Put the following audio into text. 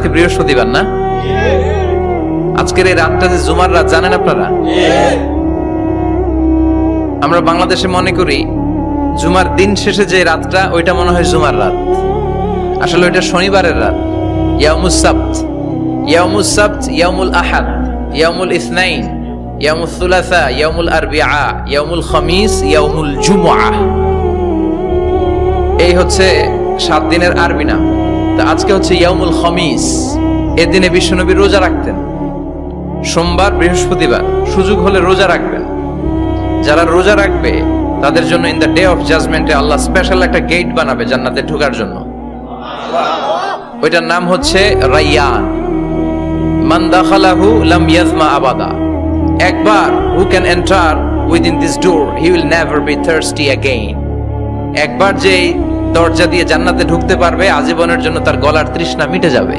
আজকে বৃহস্পতিবার না? আজকের এই রাতটা যে জুমার রাত, জানেন আপনারা? আমরা বাংলাদেশে মনে করি জুমার দিন শেষে যে রাতটা, ওইটা মনে হয় জুমার রাত। আসলে ওইটা শনিবারের রাত। ইয়াউমুস সাবত, ইয়াউমুস সাবত, ইয়াউমুল আহাদ, ইয়াউমুল ইসনাইন, ইয়াউমুল সুলাসা, ইয়াউমুল আরবিআ, ইয়াউমুল খামিস, ইয়াউমুল জুমআহ। এই হচ্ছে 7 দিনের আরবি নাম। তা আজকে হচ্ছে ইয়াউমুল খামিস। এদিনে বিশ্বনবী রোজা রাখতেন। সোমবার, বৃহস্পতিবার সুযোগ হলে রোজা রাখবেন। যারা রোজা রাখবে তাদের জন্য ইন দ্য ডে অফ জাজমেন্টে আল্লাহ স্পেশাল একটা গেট বানাবে জান্নাতে ঢোকার জন্য। ওইটার নাম হচ্ছে রাইয়ান। মান দাখালাহু লাম ইয়াজমা আবাদা। একবার who can enter within this door he will never be thirsty again. একবার যে দরজা দিয়ে জান্নাতে ঢুকতে পারবে, আজীবনের জন্য তার গলার তৃষ্ণা মিটে যাবে।